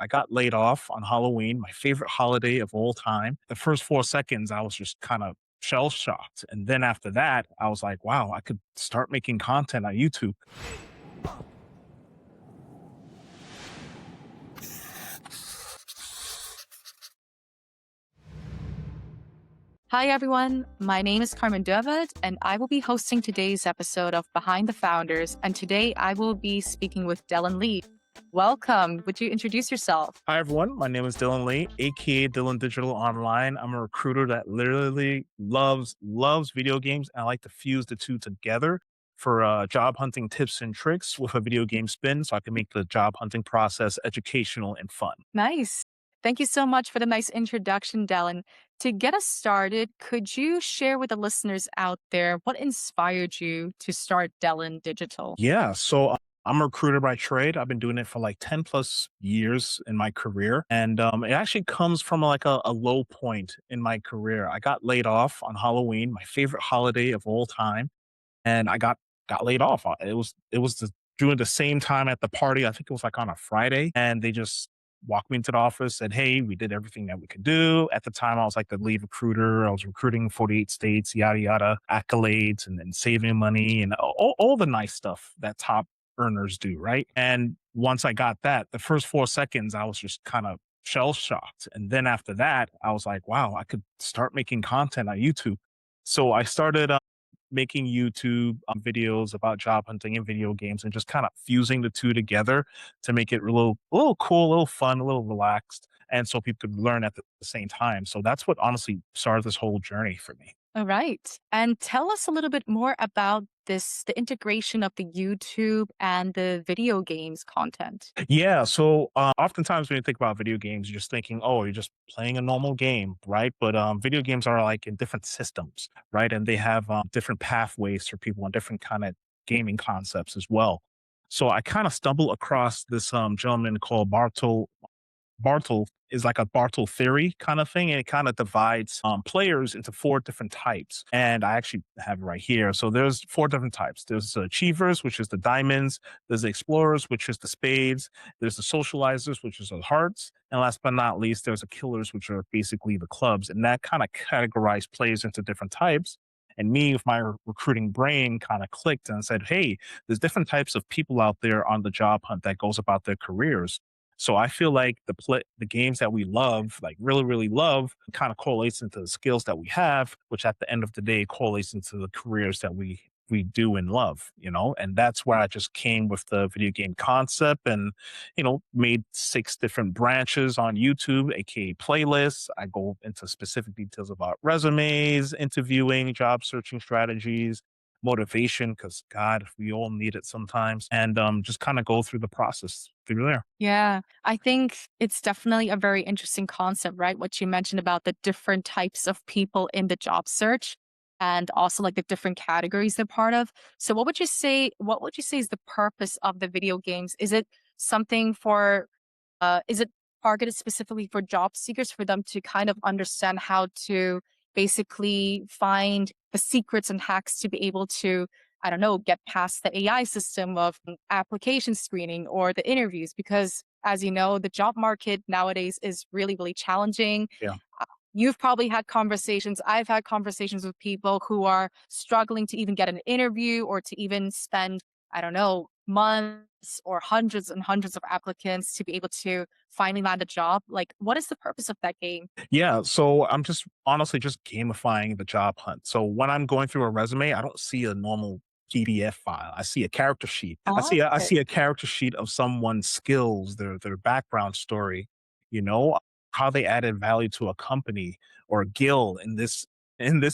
I got laid off on Halloween, my favorite holiday of all time. The first 4 seconds, I was just kind of shell shocked. And then after that, I was like, wow, I could start making content on YouTube. Hi, everyone. My name is Carmen David, and I will be hosting today's episode of Behind the Founders. And today I will be speaking with Dylan Lee. Welcome. Would you introduce yourself? Hi, everyone. My name is Dylan Lee, aka Dylan Digital Online. I'm a recruiter that literally loves video games. And I like to fuse the two together for job hunting tips and tricks with a video game spin so I can make the job hunting process educational and fun. Nice. Thank you so much for the nice introduction, Dylan. To get us started, could you share with the listeners out there what inspired you to start Dylan Digital? Yeah, so I'm a recruiter by trade. I've been doing it for like 10 plus years in my career. And it actually comes from like a low point in my career. I got laid off on Halloween, my favorite holiday of all time. And I got laid off. It was during the same time at the party. I think it was like on a Friday. And they just walked me into the office, said, hey, we did everything that we could do. At the time, I was like the lead recruiter. I was recruiting 48 states, yada, yada, accolades and saving money and all the nice stuff that top earners do, right? And once I got that, the first 4 seconds, I was just kind of shell shocked. And then after that, I was like, wow, I could start making content on YouTube. So I started making YouTube videos about job hunting and video games and just kind of fusing the two together to make it a little cool, a little fun, a little relaxed. And so people could learn at the same time. So that's what honestly started this whole journey for me. All right. And tell us a little bit more about the integration of the YouTube and the video games content. Yeah, so oftentimes when you think about video games, you're just thinking, oh, you're just playing a normal game, right? But video games are like in different systems, right? And they have different pathways for people and different kind of gaming concepts as well. So I kind of stumbled across this gentleman called Bartle is like a Bartle theory kind of thing, and it kind of divides players into four different types. And I actually have it right here. So there's four different types. There's the achievers, which is the diamonds. There's the explorers, which is the spades. There's the socializers, which is the hearts. And last but not least, there's the killers, which are basically the clubs. And that kind of categorized players into different types. And me, with my recruiting brain, kind of clicked and said, "Hey, there's different types of people out there on the job hunt that goes about their careers." So I feel like the games that we love, like really love, kind of correlates into the skills that we have, which at the end of the day correlates into the careers that we do and love, and that's where I just came with the video game concept and, made 6 different branches on YouTube, aka playlists. I go into specific details about resumes, interviewing, job searching strategies, motivation, because God, we all need it sometimes, and just kind of go through the process through there. Yeah, I think it's definitely a very interesting concept, right? What you mentioned about the different types of people in the job search and also like the different categories they're part of. So what would you say is the purpose of the video games? Is it something for is it targeted specifically for job seekers for them to kind of understand how to basically find the secrets and hacks to be able to, I don't know, get past the AI system of application screening or the interviews? Because as you know, the job market nowadays is really challenging. Yeah. Uh, You've probably had conversations. I've had conversations with people who are struggling to even get an interview or to even spend, I don't know, months or hundreds and hundreds of applicants to be able to finally land a job. Like, what is the purpose of that game? Yeah, so I'm just honestly just gamifying the job hunt. So when I'm going through a resume, I don't see a normal PDF file. I see a character sheet. I Oh, see I okay. see a character sheet of someone's skills, their background story, you know, how they added value to a company or a guild in this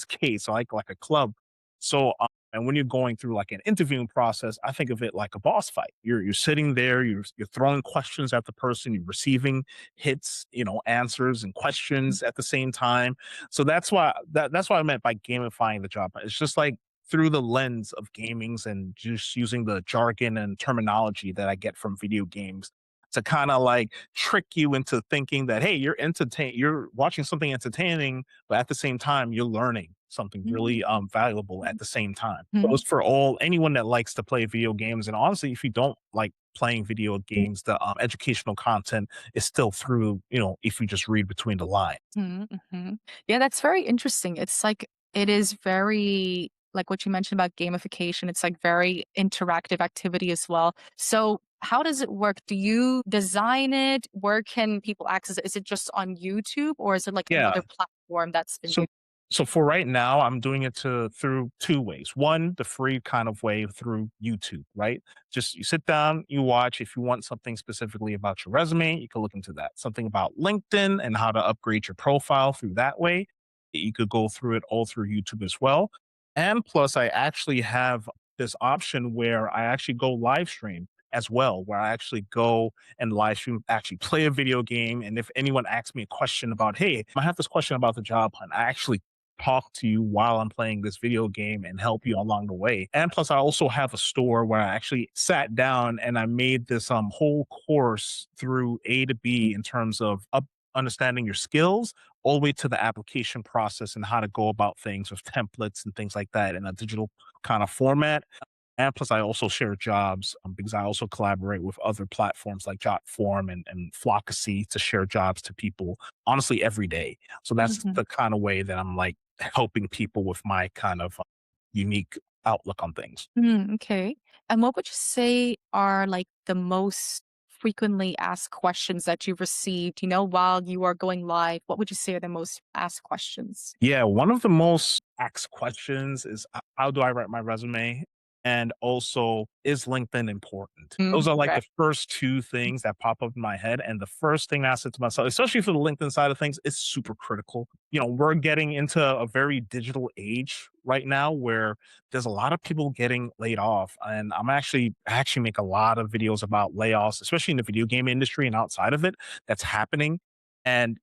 case, like a club. So and when you're going through like an interviewing process, I think of it like a boss fight. You're sitting there, you're throwing questions at the person, you're receiving hits, answers and questions at the same time. So that's what I meant by gamifying the job. It's just like through the lens of gamings and just using the jargon and terminology that I get from video games to kind of like trick you into thinking that, hey, you're watching something entertaining, but at the same time you're learning. something really Mm. valuable at the same time. Mhm. Goes for all anyone that likes to play video games. And honestly, if you don't like playing video games, the educational content is still through, if you just read between the lines. Mhm, mhm. Yeah, that's very interesting. It's like it is very like what you mentioned about gamification, it's like very interactive activity as well. So, how does it work? Do you design it? Where can people access it? Is it just on YouTube or is it like Yeah. another platform that's been So used? so for right now, I'm doing it through 2 ways. One, the free kind of way through YouTube, right? Just you sit down, you watch. If you want something specifically about your resume, you can look into that. Something about LinkedIn and how to upgrade your profile through that way, you could go through it all through YouTube as well. And plus, I actually have this option where I actually go live stream as well, where I actually go and live stream, actually play a video game. And if anyone asks me a question about, hey, I have this question about the job hunt, I actually talk to you while I'm playing this video game and help you along the way. And plus, I also have a store where I actually sat down and I made this whole course through A to B in terms of understanding your skills all the way to the application process and how to go about things with templates and things like that in a digital kind of format. And plus, I also share jobs because I also collaborate with other platforms like Jotform and Flockasy to share jobs to people honestly every day. So that's Mhm. the kind of way that I'm like helping people with my kind of unique outlook on things. Okay. And what would you say are like the most frequently asked questions that you've received, while you are going live? What would you say are the most asked questions? Yeah, one of the most asked questions is how do I write my resume? And also, is LinkedIn important? Those are like Right. the first two things that pop up in my head. And the first thing I said to myself, especially for the LinkedIn side of things, is super critical. We're getting into a very digital age right now where there's a lot of people getting laid off. And I actually make a lot of videos about layoffs, especially in the video game industry and outside of it, that's happening. And,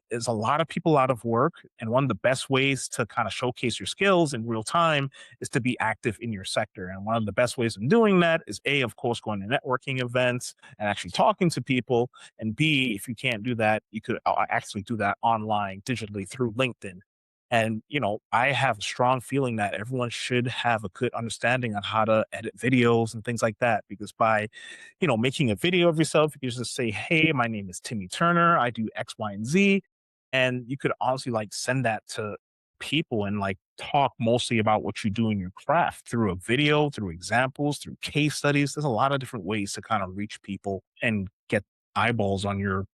there's a lot of people out of work. And one of the best ways to kind of showcase your skills in real time is to be active in your sector. And one of the best ways of doing that is A, of course, going to networking events and actually talking to people. And B, if you can't do that, you could actually do that online digitally through LinkedIn. And, I have a strong feeling that everyone should have a good understanding on how to edit videos and things like that. Because by making a video of yourself, you can just say, hey, my name is Timmy Turner. I do X, Y, and Z. And you could honestly like send that to people and like talk mostly about what you do in your craft through a video, through examples, through case studies. There's a lot of different ways to kind of reach people and get eyeballs on your,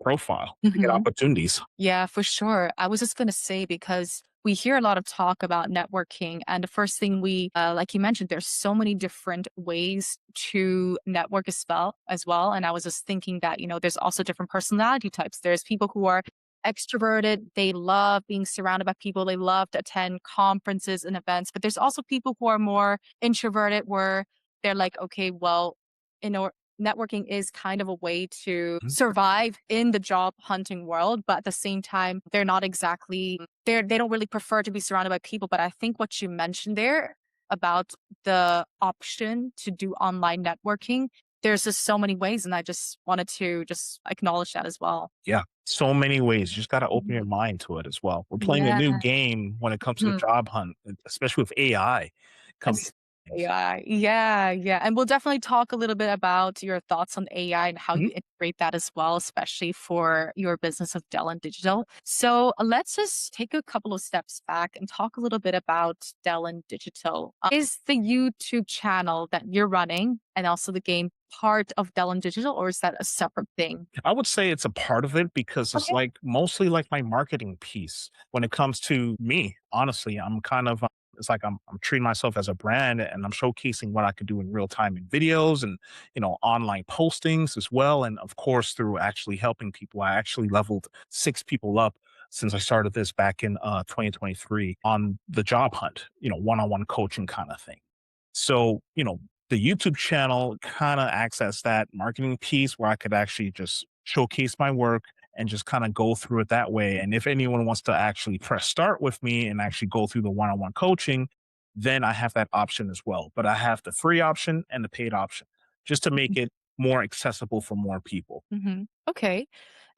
profile to get opportunities. Yeah, for sure. I was just going to say because we hear a lot of talk about networking, and the first thing like you mentioned, there's so many different ways to network as well. And I was just thinking that there's also different personality types. There's people who are extroverted; they love being surrounded by people. They love to attend conferences and events. But there's also people who are more introverted, where they're like, okay, well, in order networking is kind of a way to Mhm. survive in the job hunting world, but at the same time, they're not exactly they don't really prefer to be surrounded by people. But I think what you mentioned there about the option to do online networking, there's just so many ways, and I just wanted to just acknowledge that as well. Yeah. So many ways. You just got to open your Mhm. mind to it as well. We're playing a Yeah. new game when it comes to the job hunt, especially with AI coming. Yes. AI. Yeah, yeah. And we'll definitely talk a little bit about your thoughts on AI and how you Mhm. integrate that as well, especially for your business of Dell and Digital. So let's just take a couple of steps back and talk a little bit about Dell and Digital. Is the YouTube channel that you're running and also the game part of Dell and Digital, or is that a separate thing? I would say it's a part of it because it's Okay. like mostly like my marketing piece when it comes to me. Honestly, I'm kind of it's like I'm treating myself as a brand and I'm showcasing what I could do in real time in videos and online postings as well. And of course, through actually helping people, I actually leveled 6 people up since I started this back in 2023 on the job hunt, one-on-one coaching kind of thing. So, the YouTube channel kind of acts as that marketing piece where I could actually just showcase my work and just kind of go through it that way. And if anyone wants to actually press start with me and actually go through the one on one coaching, then I have that option as well. But I have the free option and the paid option just to make it more accessible for more people. Okay.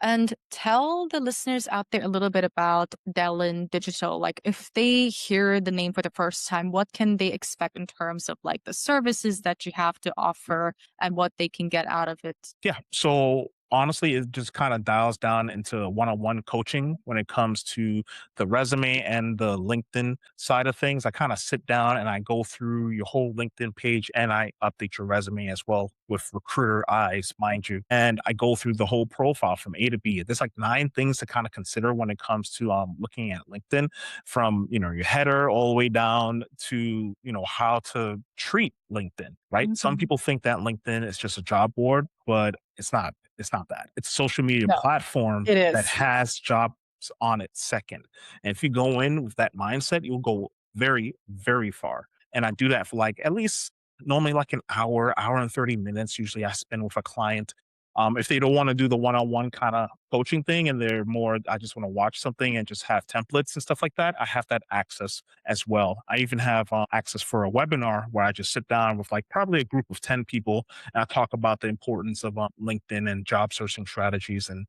And tell the listeners out there a little bit about Dellen Digital. Like, if they hear the name for the first time, what can they expect in terms of like the services that you have to offer and what they can get out of it? Yeah. So honestly, it just kind of dials down into one-on-one coaching when it comes to the resume and the LinkedIn side of things. I kind of sit down and I go through your whole LinkedIn page and I update your resume as well with recruiter eyes, mind you. And I go through the whole profile from A to B. There's like 9 things to kind of consider when it comes to looking at LinkedIn, from your header all the way down to how to treat LinkedIn, right? Some Mhm. people think that LinkedIn is just a job board, but it's not. It's not that. It's a social media No, platform it that is. has jobs on it second. And if you go in with that mindset, you'll go very, very far. And I do that for like at least normally like an hour, hour and 30 minutes. Usually I spend with a client. If they don't want to do the one-on-one kind of coaching thing and they're more, I just want to watch something and just have templates and stuff like that, I have that access as well. I even have access for a webinar where I just sit down with like probably a group of 10 people and I talk about the importance of LinkedIn and job searching strategies and,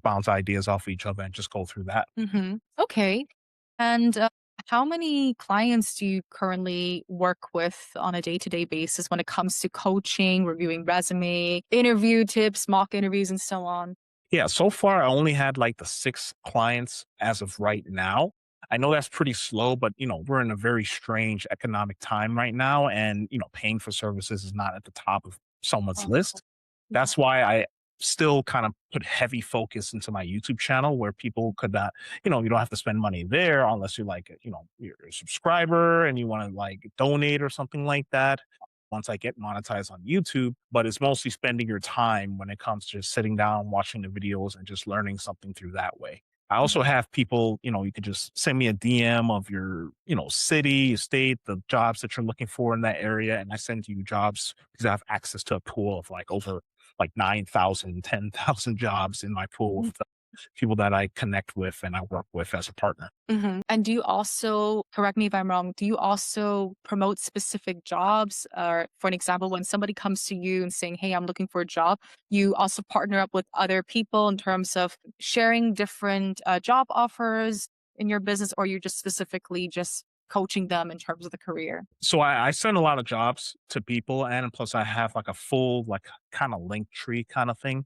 bounce ideas off each other and just go through that. Okay. And how many clients do you currently work with on a day-to-day basis when it comes to coaching, reviewing resume, interview tips, mock interviews, and so on? Yeah, so far I only had like the 6 clients as of right now. I know that's pretty slow, but we're in a very strange economic time right now, and paying for services is not at the top of someone's Oh, list. yeah. That's why I still kind of put heavy focus into my YouTube channel where people could not, you don't have to spend money there unless you're like, you're a subscriber and you want to like donate or something like that once I get monetized on YouTube, but it's mostly spending your time when it comes to just sitting down, watching the videos and just learning something through that way. I also have people, you could just send me a DM of your, city, state, the jobs that you're looking for in that area. And I send you jobs because I have access to a pool of like over like 9,000, 10,000 jobs in my pool of the people that I connect with and I work with as a partner. And do you also, correct me if I'm wrong, do you also promote specific jobs? Or, for an example, when somebody comes to you and saying, "Hey, I'm looking for a job," you also partner up with other people in terms of sharing different job offers in your business, or you're just specifically just coaching them in terms of the career? So I send a lot of jobs to people, and plus I have like a full like kind of link tree kind of thing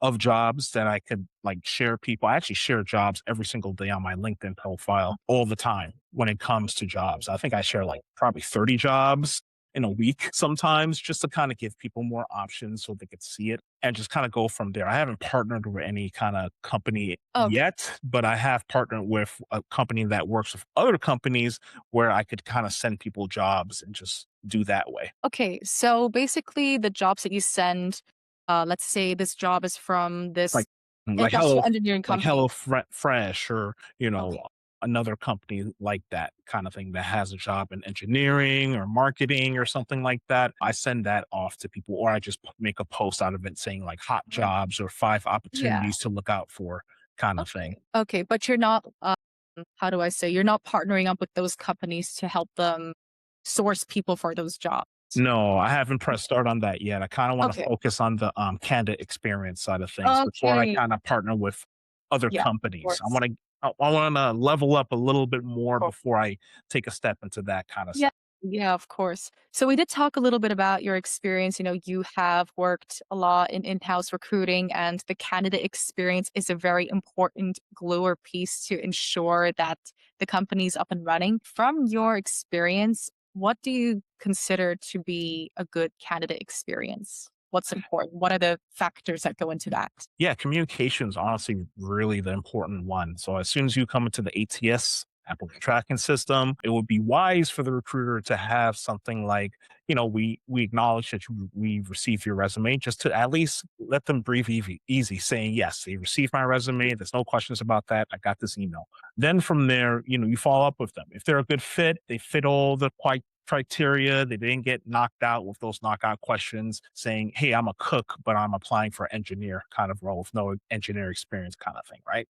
of jobs that I could like share people. I actually share jobs every single day on my LinkedIn profile all the time when it comes to jobs. I think I share like probably 30 jobs in a week sometimes just to kind of give people more options so they could see it and just kind of go from there. I haven't partnered with any kind of company Okay. yet, but I have partnered with a company that works with other companies where I could kind of send people jobs and just do that way. Okay, so basically the jobs that you send, let's say this job is from this Like like industrial engineering company. Hello Fresh or, Okay. another company like that kind of thing that has a job in engineering or marketing or something like that. I send that off to people or I just make a post out of it saying like hot Mhm. jobs or 5 Yeah. opportunities to look out for kind of thing. Okay. Okay, but you're not, how do I say, you're not partnering up with those companies to help them source people for those jobs. No, I haven't pressed start on that yet. I kinda wanna Okay. focus on the, candidate experience side of things before I Okay. kinda partner with other Yeah, of companies. course. I wanna level up a little bit more Cool. before I take a step into that kinda Yeah. side. Yeah, of course. So we did talk a little bit about your experience. You have worked a lot in in-house recruiting, and the candidate experience is a very important glue or piece to ensure that the company's up and running. From your experience, what do you consider to be a good candidate experience? What's important? What are the factors that go into that? Yeah, communication is honestly really the important one. So as soon as you come into the ATS applicant tracking system, it would be wise for the recruiter to have something like, we acknowledge that we received your resume, just to at least let them breathe easy, saying yes, they received my resume. There's no questions about that. I got this email. Then from there, you follow up with them. If they're a good fit, they fit all the criteria. They didn't get knocked out with those knockout questions saying, "Hey, I'm a cook, but I'm applying for engineer kind of role with no engineer experience," kind of thing, right?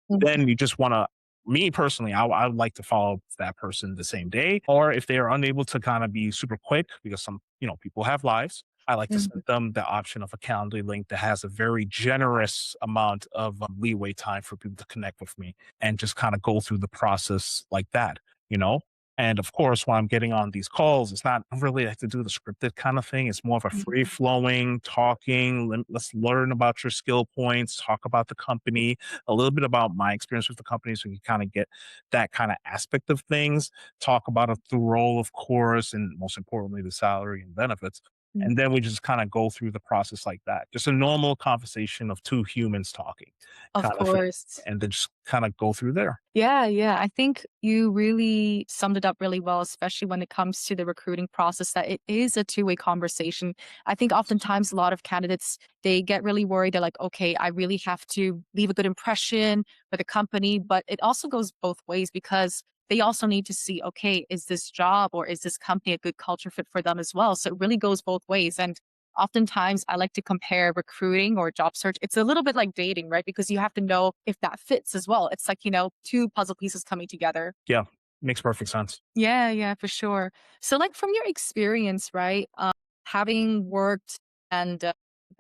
Then you just want to, me personally, I would like to follow up with that person the same day. Or if they are unable to kind of be super quick because some, people have lives, I like to Mhm. send them the option of a Calendly link that has a very generous amount of leeway time for people to connect with me and just kind of go through the process like that, you know? And of course, when I'm getting on these calls, it's not really like to do the scripted kind of thing. It's more of a free Mhm. flowing talking. Let's learn about your skill points, talk about the company, a little bit about my experience with the company so you kind of get that kind of aspect of things, talk about the role, of course, and most importantly, the salary and benefits. Mhm. And then we just kind of go through the process like that. Just a normal conversation of two humans talking Of kind of thing. course. And then just kind of go through there. Yeah, yeah. I think you really summed it up really well, especially when it comes to the recruiting process, that it is a two-way conversation. I think oftentimes a lot of candidates, they get really worried. They're like, okay, I really have to leave a good impression for the company. But it also goes both ways because they also need to see, okay, is this job or is this company a good culture fit for them as well? So it really goes both ways. And oftentimes I like to compare recruiting or job search. It's a little bit like dating, right? Because you have to know if that fits as well. It's like, two puzzle pieces coming together. Yeah. Makes perfect sense. Yeah, yeah, for sure. So, like, from your experience, right? Having worked and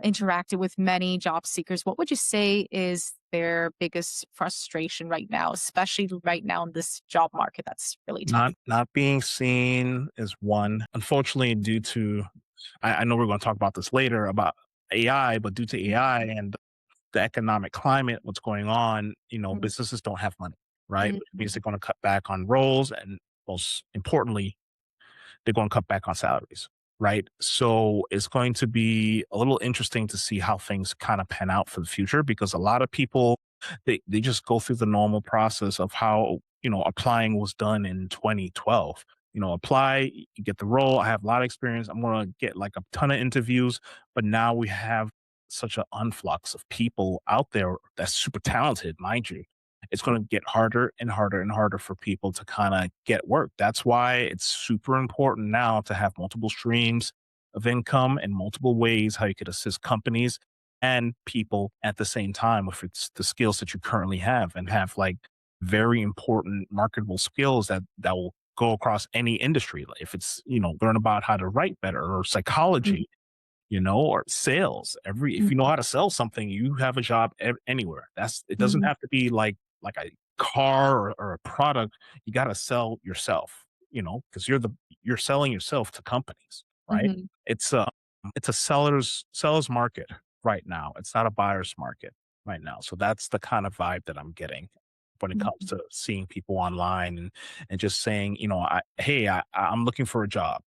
interacted with many job seekers, what would you say is their biggest frustration right now, especially right now in this job market that's really tough? Not being seen is one. Unfortunately, due to I know we're going to talk about this later about AI, but due to AI and the economic climate, what's going on, Mhm. businesses don't have money, right? Which means Mhm. they're going to cut back on roles and most importantly, they're going to cut back on salaries, right? So it's going to be a little interesting to see how things kind of pan out for the future because a lot of people they just go through the normal process of how applying was done in 2012. Apply, you get the role. I have a lot of experience. I'm going to get like a ton of interviews, but now we have such an influx of people out there that's super talented, mind you, it's going to get harder and harder and harder for people to kind of get work. That's why it's super important now to have multiple streams of income and multiple ways how you could assist companies and people at the same time if it's the skills that you currently have and have like very important marketable skills that will go across any industry. Like if it's, learn about how to write better or Mhm. psychology, or sales. If you know how to sell something, you have a job anywhere. It doesn't Mhm. have to be like a car or a product. You got to sell yourself, because you're selling yourself to companies, right? Mhm. It's a it's a seller's market right now. It's not a buyer's market right now. So that's the kind of vibe that I'm getting when it comes Mhm. to seeing people online and just saying, hey, I'm looking for a job,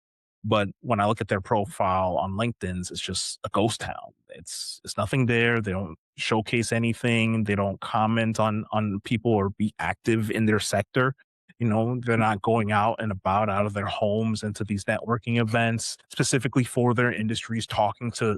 but when I look at their profile on LinkedIn's, it's just a ghost town. It's nothing there. They don't showcase anything. They don't comment on people or be active in their sector. They're not going out and about out of their homes into these networking events specifically for their industries, talking to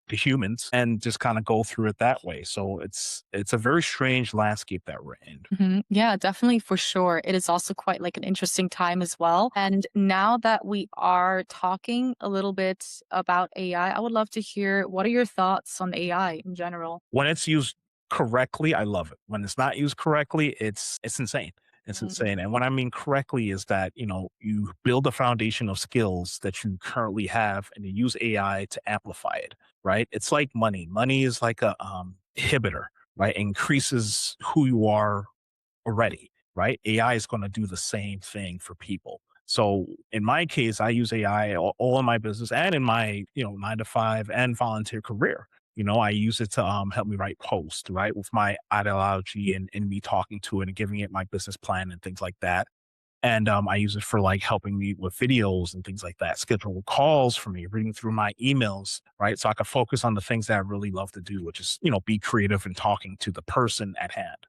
the humans and just kind of go through it that way. So it's a very strange landscape that we're in. Mhm. Yeah, definitely for sure. It is also quite like an interesting time as well. And now that we are talking a little bit about AI, I would love to hear what are your thoughts on AI in general? When it's used correctly, I love it. When it's not used correctly, it's insane. It's Mhm. insane. And what I mean correctly is that, you build a foundation of skills that you currently have and you use AI to amplify it, right? It's like money. Money is like a inhibitor, right? It increases who you are already, right? AI is going to do the same thing for people. So in my case, I use AI all in my business and in my, 9 to 5 and volunteer career. I use it to help me write posts, right? With my ideology and me talking to it and giving it my business plan and things like that. And I use it for like helping me with videos and things like that, schedule calls for me, reading through my emails, right? So I can focus on the things that I really love to do, which is, be creative and talking to the person at hand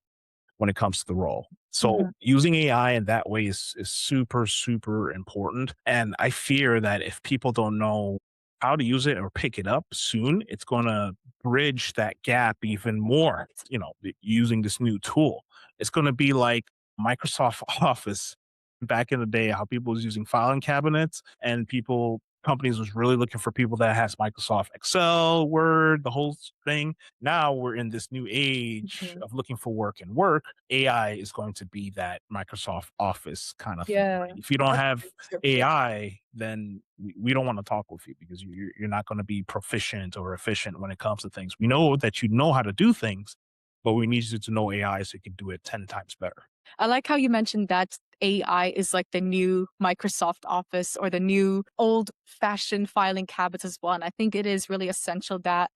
when it comes to the role. So Mhm. using AI in that way is super, super important. And I fear that if people don't know how to use it or pick it up soon, it's going to bridge that gap even more, using this new tool. It's going to be like Microsoft Office back in the day, how people was using filing cabinets and people companies was really looking for people that has Microsoft Excel, Word, the whole thing. Now we're in this new age Mhm. of looking for work and work. AI is going to be that Microsoft Office kind of thing. Yeah, Right? If you don't that's have very true. Yeah. AI, then we don't want to talk with you because you're not going to be proficient or efficient when it comes to things. We know that you know how to do things, but we need you to know AI so you can do it 10 times better. I like how you mentioned that AI is like the new Microsoft Office or the new old fashioned filing cabinets as well. And I think it is really essential that,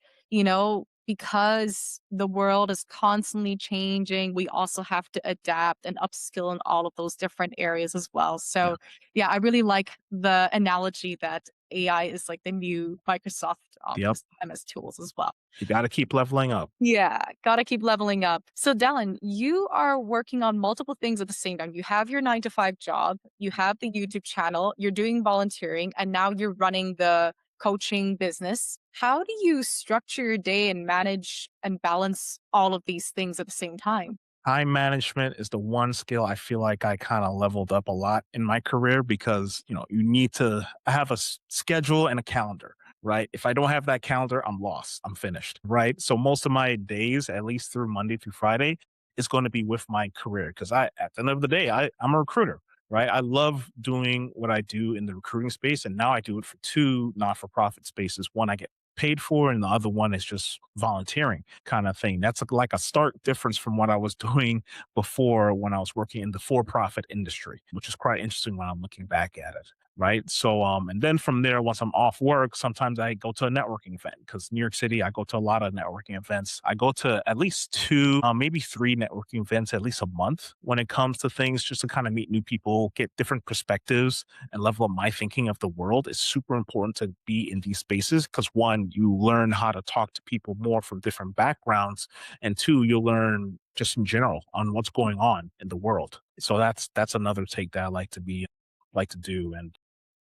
because the world is constantly changing, we also have to adapt and upskill in all of those different areas as well. Yeah. So, yeah, I really like the analogy that AI is like the new Microsoft Yep. Office MS tools as well. You got to keep leveling up. Yeah, gotta keep leveling up. So, Dallin, you are working on multiple things at the same time. You have your 9 to 5 job, you have the YouTube channel, you're doing volunteering, and now you're running the coaching business. How do you structure your day and manage and balance all of these things at the same time? Time management is the one skill I feel like I kind of leveled up a lot in my career because, you need to have a schedule and a calendar, right? If I don't have that calendar, I'm lost. I'm finished, right? So most of my days, at least through Monday through Friday, is going to be with my career because at the end of the day, I'm a recruiter, right? I love doing what I do in the recruiting space. And now I do it for two not for profit spaces. One I get paid for, and the other one is just volunteering kind of thing. That's like a stark difference from what I was doing before when I was working in the for profit industry, which is quite interesting when I'm looking back at it. Right. So, and then from there, once I'm off work, sometimes I go to a networking event because New York City, I go to a lot of networking events. I go to at least two, maybe three networking events at least a month when it comes to things just to kind of meet new people, get different perspectives, and level up my thinking of the world. Is super important to be in these spaces because one, you learn how to talk to people more from different backgrounds, and two, you'll learn just in general on what's going on in the world. So that's another take that I like to do, and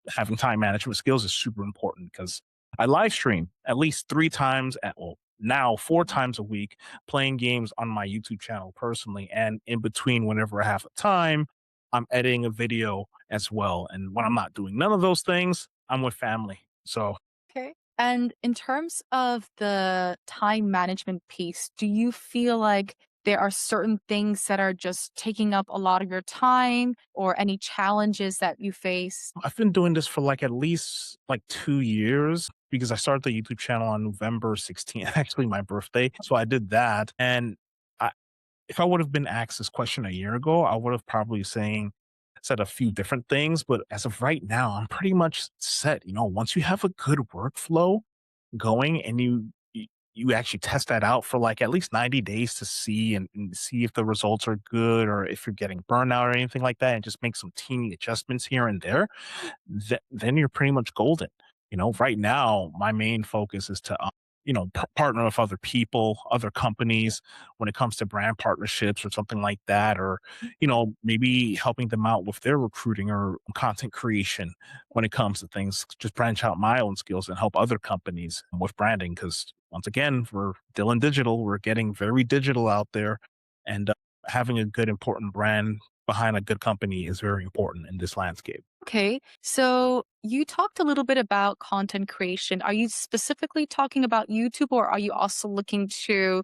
having time management skills is super important because I live stream at least three times at well now four times a week playing games on my YouTube channel personally, and in between whenever I have a time, I'm editing a video as well. And when I'm not doing none of those things, I'm with family. So Okay. And in terms of the time management piece, do you feel like there are certain things that are just taking up a lot of your time or any challenges that you face? I've been doing this for like at least like 2 years because I started the YouTube channel on November 16th, actually my birthday. So I did that. And I, if I would have been asked this question a year ago, I would have probably said a few different things. But as of right now, I'm pretty much set. Once you have a good workflow going and you actually test that out for like at least 90 days to see and see if the results are good or if you're getting burnout or anything like that, and just make some teeny adjustments here and there, then you're pretty much golden. Right now, my main focus is to, partner with other people, other companies when it comes to brand partnerships or something like that, or, maybe helping them out with their recruiting or content creation when it comes to things, just branch out my own skills and help other companies with branding. Cause once again, we're Dylan Digital, we're getting very digital out there, and having a good, important brand behind a good company is very important in this landscape. Okay. So you talked a little bit about content creation. Are you specifically talking about YouTube or are you also looking to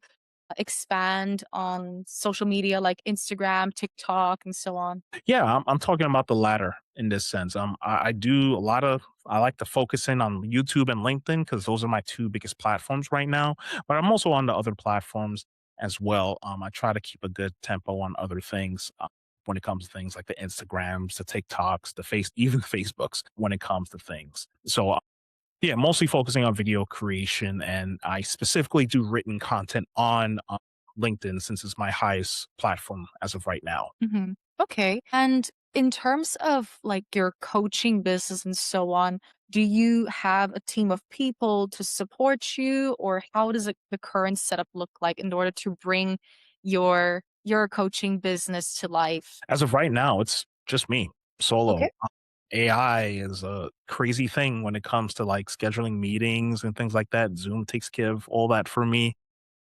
expand on social media like Instagram, TikTok, and so on? Yeah, I'm talking about the latter in this sense. I do a lot of, I like to focus in on YouTube and LinkedIn because those are my two biggest platforms right now. But I'm also on the other platforms as well. I try to keep a good tempo on other things when it comes to things like the Instagrams, the TikToks, even Facebooks when it comes to things. So yeah, mostly focusing on video creation, and I specifically do written content on LinkedIn since it's my highest platform as of right now. Mhm. Okay. And in terms of like your coaching business and so on, do you have a team of people to support you, or how does the current setup look like in order to bring your coaching business to life? As of right now, it's just me solo. Okay. AI is a crazy thing when it comes to like scheduling meetings and things like that. Zoom takes care of all that for me.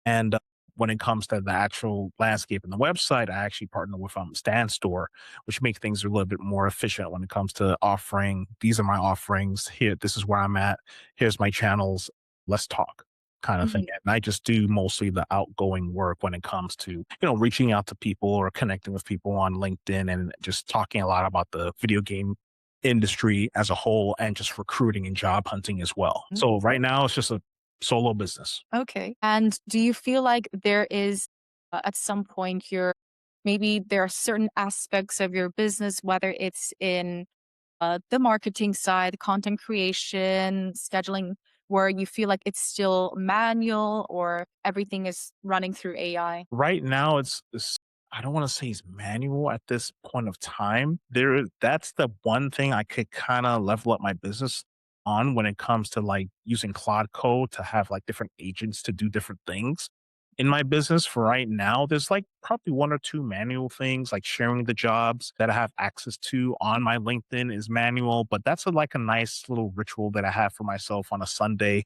And when it comes to the actual landscape and the website, I actually partner with Stan Store, which make things a little bit more efficient when it comes to offering. These are my offerings. Here, this is where I'm at. Here's my channels. Let's talk, kind of thing. Mhm. And I just do mostly the outgoing work when it comes to reaching out to people or connecting with people on LinkedIn and just talking a lot about the video game industry as a whole and just recruiting and job hunting as well. Mm, So right now it's just a solo business. okay. And do you feel like there is, at some point, maybe there are certain aspects of your business, whether it's in the marketing side, content creation, scheduling, where you feel like it's still manual or everything is running through AI? Right now, it's I don't wanna say it's manual at this point of time. That's the one thing I could kinda level up my business on when it comes to, like, using Claude Code to have, like, different agents to do different things. In my business for right now, there's, like, probably 1 or 2 manual things, like sharing the jobs that I have access to on my LinkedIn is manual, but that's like, a nice little ritual that I have for myself on a Sunday,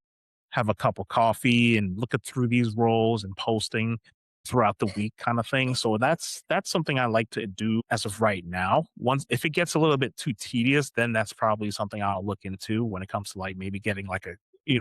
have a cup of coffee and look at through these roles and posting throughout the week kind of thing. So that's something I like to do as of right now. Once if it gets a little bit too tedious, then that's probably something I'll look into when it comes to like maybe getting like a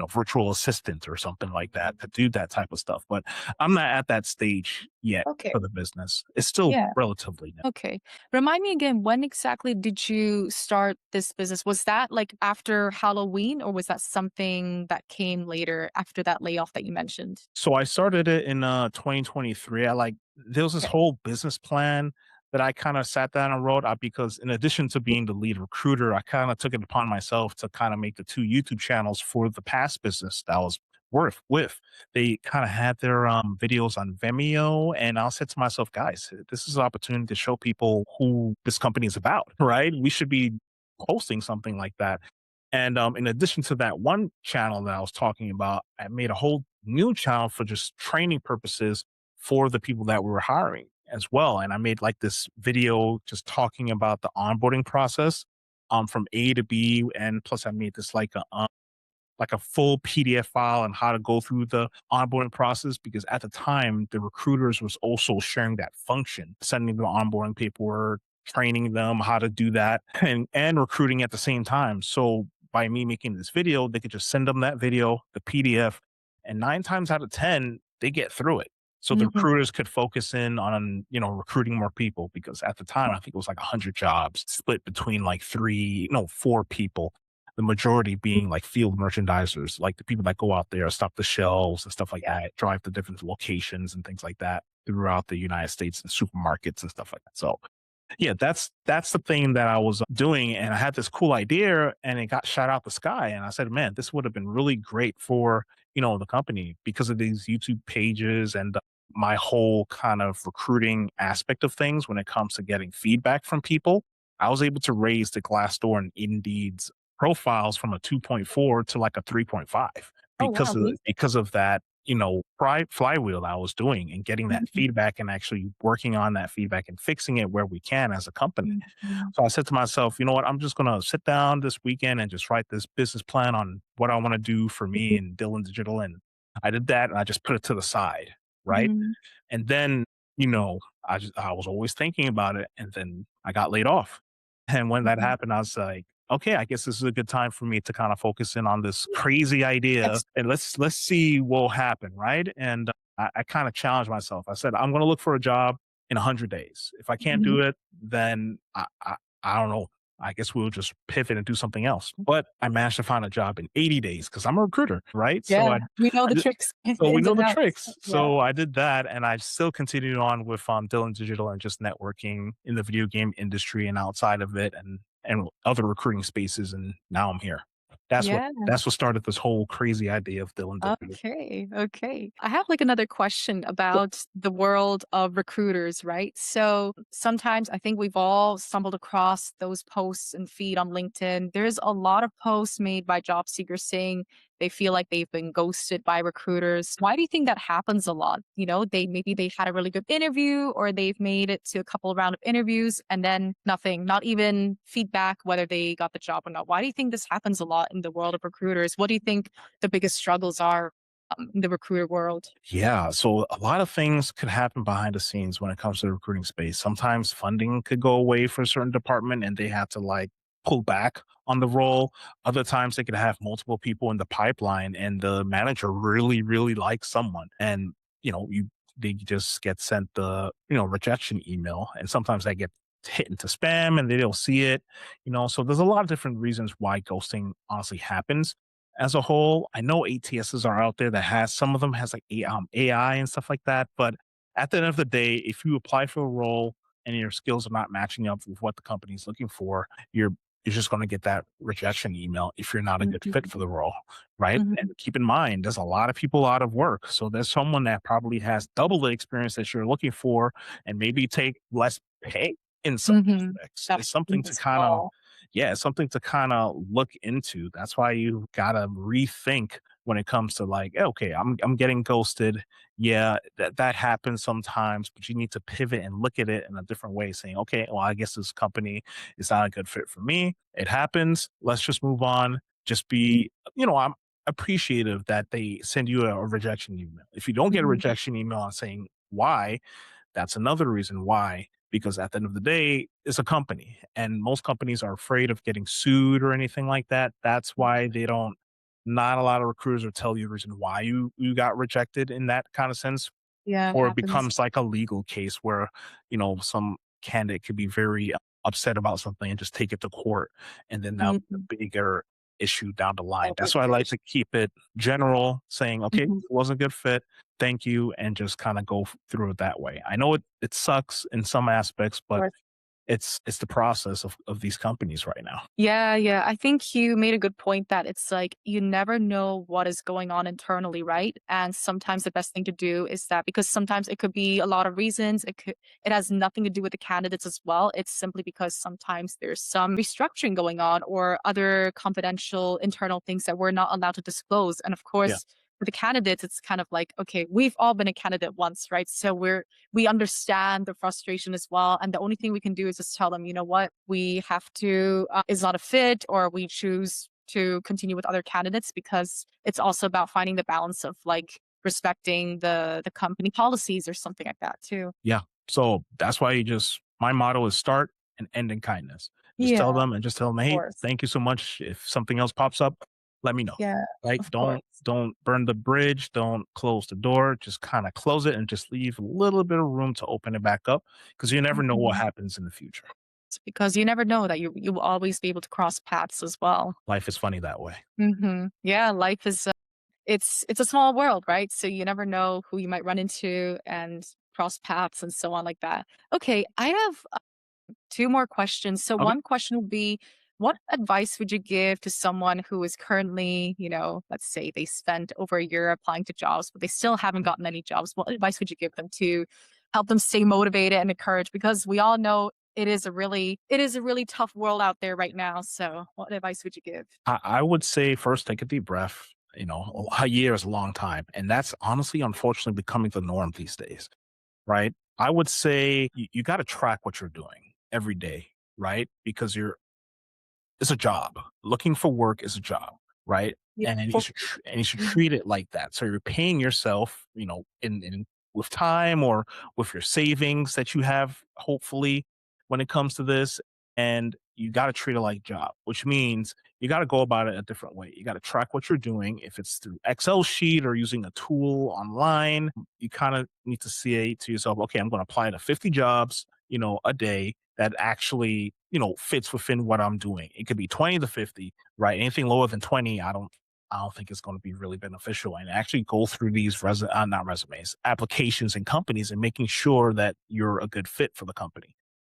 virtual assistant or something like that to do that type of stuff. But I'm not at that stage yet Okay. for the business. It's still Yeah. relatively new. Okay. Remind me again, when exactly did you start this business? Was that like after Halloween or was that something that came later after that layoff that you mentioned? So I started it in 2023. There was this Okay. whole business plan that I kind of sat down and wrote out because in addition to being the lead recruiter, I kind of took it upon myself to kind of make the 2 YouTube channels for the past business that I was worth with. They kind of had their videos on Vimeo, and I said to myself, guys, this is an opportunity to show people who this company is about, right? We should be posting something like that. And in addition to that one channel that I was talking about, I made a whole new channel for just training purposes for the people that we were hiring as well. And I made like this video just talking about the onboarding process from A to B. And plus, I made this like a full PDF file on how to go through the onboarding process because at the time the recruiters was also sharing that function, sending the onboarding paperwork, training them how to do that and recruiting at the same time. So by me making this video, they could just send them that video, the PDF, and 9 times out of 10, they get through it. So the Mhm. recruiters could focus in on, recruiting more people because at the time I think it was like 100 jobs split between like 4 people, the majority being like field merchandisers, like the people that go out there, stock the shelves and stuff like Yeah. that, drive to different locations and things like that throughout the United States and supermarkets and stuff like that. So yeah, that's the thing that I was doing, and I had this cool idea, and it got shot out the sky. And I said, "Man, this would have been really great for the company because of these YouTube pages and my whole kind of recruiting aspect of things when it comes to getting feedback from people." I was able to raise the Glassdoor and Indeed's profiles from a 2.4 to like a 3.5 Oh, wow. Amazing. because of that flywheel I was doing and getting that Mhm. feedback and actually working on that feedback and fixing it where we can as a company. Mhm. So I said to myself, you know what? I'm just going to sit down this weekend and just write this business plan on what I want to do for me and Dylan Digital. And I did that and I just put it to the side. Right. Mhm. And then, I was always thinking about it. And then I got laid off. And when that Mhm. happened, I was like, okay, I guess this is a good time for me to kind of focus in on this crazy idea Ex and let's see what'll happen, right? And I kind of challenged myself. I said, I'm going to look for a job in 100 days. If I can't Mhm. do it, then I don't know. I guess we'll just pivot and do something else. But I managed to find a job in 80 days because I'm a recruiter, right? So Yeah, we know I the did, tricks, so we ins know and the outs. tricks. Yeah. So I did that, and I still continued on with Dylan Digital and just networking in the video game industry and outside of it, and other recruiting spaces. And now I'm here. Yeah. That's what started this whole crazy idea of Dylan Digital. Okay, okay. I have like another question about the world of recruiters, right? So sometimes I think we've all stumbled across those posts and feed on LinkedIn. There's a lot of posts made by job seekers saying they feel like they've been ghosted by recruiters. Why do you think that happens a lot? Maybe they had a really good interview or they've made it to a couple round of interviews and then nothing, not even feedback whether they got the job or not. Why do you think this happens a lot in the world of recruiters? What do you think the biggest struggles are? in the recruiter world? Yeah, so a lot of things could happen behind the scenes when it comes to the recruiting space. Sometimes funding could go away for a certain department and they have to like pull back on the role. Other times they could have multiple people in the pipeline and the manager really, really likes someone. And, you they just get sent the, rejection email. And sometimes they get hit into spam and they don't see it. So there's a lot of different reasons why ghosting honestly happens as a whole. I know ATSs are out there that has some of them has like AI and stuff like that. But at the end of the day, if you apply for a role and your skills are not matching up with what the company's looking for, you're just going to get that rejection email if you're not a good fit Mhm, for the role, right? mhm, And keep in mind, there's a lot of people out of work, so there's someone that probably has double the experience that you're looking for, and maybe take less pay in some mhm. aspects. That's It's something to as kind of well. yeah, it's something to kinda look into. That's why you gotta rethink when it comes to like, "Okay, I'm getting ghosted. Yeah, that happens sometimes," but you need to pivot and look at it in a different way, saying, "Okay, well, I guess this company is not a good fit for me. It happens. Let's just move on." Just be I'm appreciative that they send you a rejection email. If you don't get a Mhm. rejection email and saying why, that's another reason why, because at the end of the day, it's a company and most companies are afraid of getting sued or anything like that. That's why they don't, not a lot of recruiters will tell you the reason why you got rejected in that kind of sense, Yeah, it or it happens. becomes like a legal case where, some candidate could be very upset about something and just take it to court. And then now a Mhm. bigger issue down the line. Oh, That's why I like big to keep it general, saying, okay, it Mhm. wasn't a good fit. Thank you. And just kind of go through it that way. I know it sucks in some aspects, but it's the process of these companies right now. Yeah, yeah. I think you made a good point that it's like you never know what is going on internally, right? And sometimes the best thing to do is that because sometimes it could be a lot of reasons. It has nothing to do with the candidates as well. It's simply because sometimes there's some restructuring going on or other confidential internal things that we're not allowed to disclose. And of Yeah. course, for the candidates, it's kind of like, okay, we've all been a candidate once, right? So we understand the frustration as well. And the only thing we can do is just tell them, you know what, we have to, is not a fit, or we choose to continue with other candidates because it's also about finding the balance of like respecting the company policies or something like that too. Yeah. So that's why my motto is start and end in kindness. Just Yeah, of just tell them, hey, course. thank you so much. If something else pops up, let me know. Yeah, Right. of Don't course. don't burn the bridge. Don't close the door. Just kind of close it and just leave a little bit of room to open it back up, because you never know what Mhm. happens in the future. Because you never know that you will always be able to cross paths as well. Life is funny that way. Yeah, life is it's a small world, right? So you never know who you might run into and cross paths and so on like that. Okay, I have two more questions. So Okay. one question would be, what advice would you give to someone who is currently, let's say they spent over a year applying to jobs, but they still haven't gotten any jobs? What advice would you give them to help them stay motivated and encouraged? Because we all know it is a really tough world out there right now. So what advice would you give? I would say first take a deep breath. A year is a long time. And that's honestly, unfortunately, becoming the norm these days. Right? I would say you got to track what you're doing every day, right? Because it's a job. Looking for work is a job, right? Yeah, And for you should Mhm. treat it like that. So you're paying yourself, in with time or with your savings that you have, hopefully, when it comes to this. And you got to treat it like a job, which means you got to go about it a different way. You got to track what you're doing. If it's through Excel sheet or using a tool online, you kind of need to say to yourself, okay, I'm going to apply to 50 jobs, a day that actually, fits within what I'm doing. It could be 20 to 50, right? Anything lower than 20, I don't think it's going to be really beneficial. And actually go through these not resumes, applications and companies and making sure that you're a good fit for the company,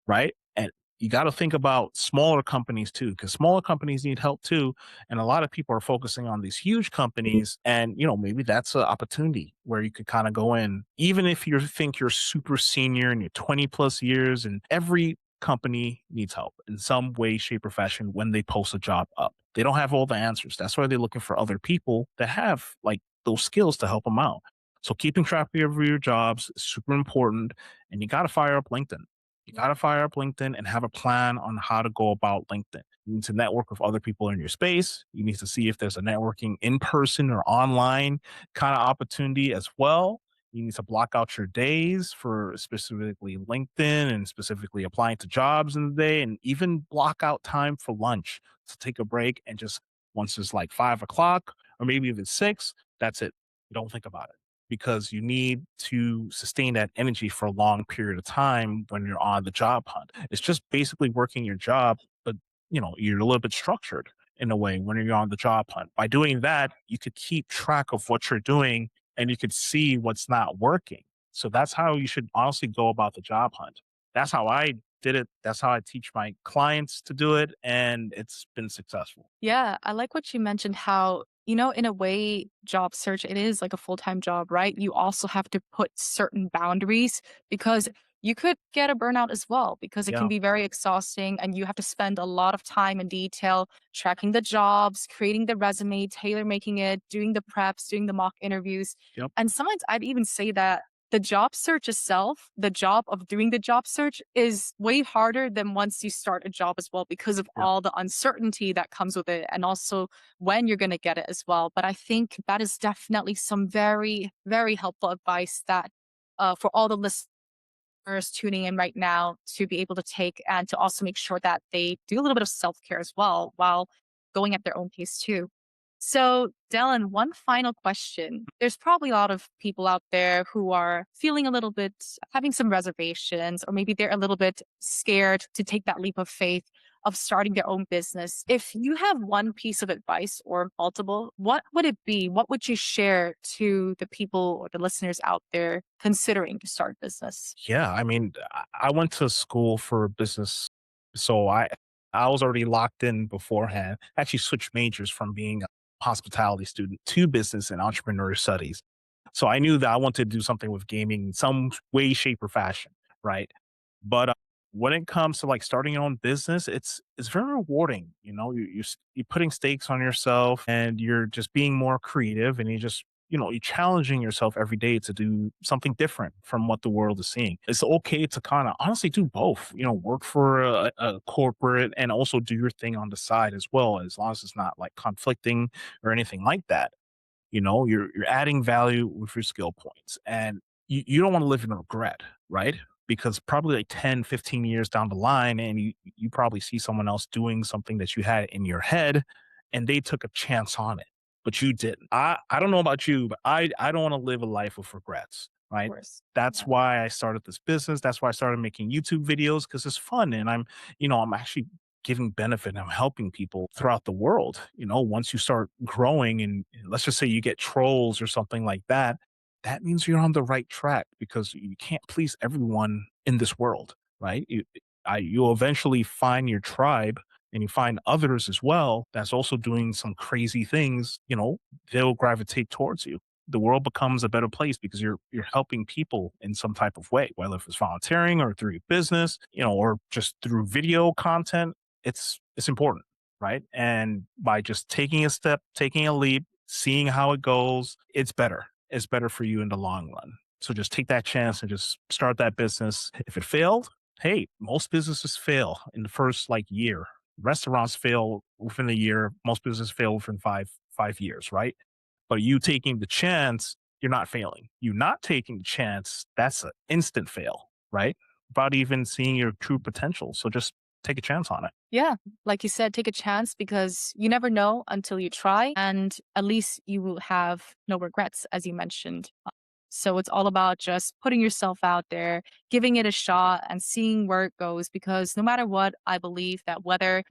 right? And you got to think about smaller companies too, because smaller companies need help too. And a lot of people are focusing on these huge companies. And, maybe that's an opportunity where you could kind of go in, even if you think you're super senior and you're 20 plus years, and every company needs help in some way, shape, or fashion when they post a job up. They don't have all the answers. That's why they're looking for other people that have like those skills to help them out. So keeping track of your jobs is super important, and you got to fire up LinkedIn. You got to fire up LinkedIn and have a plan on how to go about LinkedIn. You need to network with other people in your space. You need to see if there's a networking in person or online kind of opportunity as well. You need to block out your days for specifically LinkedIn and specifically applying to jobs in the day, and even block out time for lunch to take a break and just once it's like 5 o'clock or maybe even six, that's it. Don't think about it because you need to sustain that energy for a long period of time when you're on the job hunt. It's just basically working your job, but you're a little bit structured in a way when you're on the job hunt. By doing that, you could keep track of what you're doing and you could see what's not working. So that's how you should honestly go about the job hunt. That's how I did it. That's how I teach my clients to do it. And it's been successful. Yeah, I like what you mentioned how, in a way, job search, it is like a full-time job, right? You also have to put certain boundaries because you could get a burnout as well because it can Yeah. be very exhausting and you have to spend a lot of time and detail tracking the jobs, creating the resume, tailor making it, doing the preps, doing the mock interviews. Yep. And sometimes I'd even say that the job search itself, the job of doing the job search is way harder than once you start a job as well because of Yeah. all the uncertainty that comes with it and also when you're going to get it as well. But I think that is definitely some very, very helpful advice that for all the listeners tuning in right now to be able to take and to also make sure that they do a little bit of self care as well while going at their own pace too. So, Dylan, one final question. There's probably a lot of people out there who are feeling a little bit, having some reservations, or maybe they're a little bit scared to take that leap of faith of starting their own business. If you have one piece of advice or multiple, what would it be? What would you share to the people or the listeners out there considering to start business? Yeah, I mean, I went to school for business, so I was already locked in beforehand. Actually, switched majors from being a hospitality student to business and entrepreneurial studies. So I knew that I wanted to do something with gaming in some way, shape, or fashion, right? But when it comes to like starting your own business, it's very rewarding. You're putting stakes on yourself, and you're just being more creative, and you're challenging yourself every day to do something different from what the world is seeing. It's okay to kind of honestly do both. Work for a corporate and also do your thing on the side as well, as long as it's not like conflicting or anything like that. You're adding value with your skill points, and you don't want to live in regret, right? Because probably like 10, 15 years down the line, and you probably see someone else doing something that you had in your head and they took a chance on it, but you didn't. I don't know about you, but I don't want to live a life of regrets, Of right? course. That's Yeah. why I started this business. That's why I started making YouTube videos, because it's fun, and I'm actually giving benefit and I'm helping people throughout the world. Once you start growing, and let's just say you get trolls or something like that, that means you're on the right track, because you can't please everyone in this world, right? You'll eventually find your tribe, and you find others as well that's also doing some crazy things. They'll gravitate towards you. The world becomes a better place because you're helping people in some type of way, whether it's volunteering or through your business, or just through video content. It's important, right? And by just taking a step, taking a leap, seeing how it goes, it's better for you in the long run. So just take that chance and just start that business. If it failed, hey, most businesses fail in the first like year. Restaurants fail within a year. Most businesses fail within five years, right? But you taking the chance, you're not failing. You not taking the chance, that's an instant fail, right? Without even seeing your true potential. So just take a chance on it. Yeah, like you said, take a chance because you never know until you try, and at least you will have no regrets, as you mentioned. So it's all about just putting yourself out there, giving it a shot, and seeing where it goes. Because no matter what, I believe that whether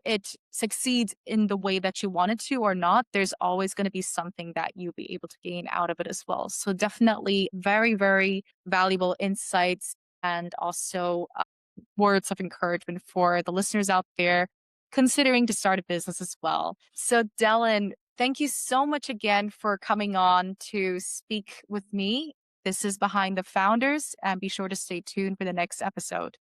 it succeeds in the way that you want it to or not, there's always going to be something that you'll be able to gain out of it as well. So definitely, very very valuable insights and also words of encouragement for the listeners out there considering to start a business as well. So, Dylan, thank you so much again for coming on to speak with me. This is Behind the Founders, and be sure to stay tuned for the next episode.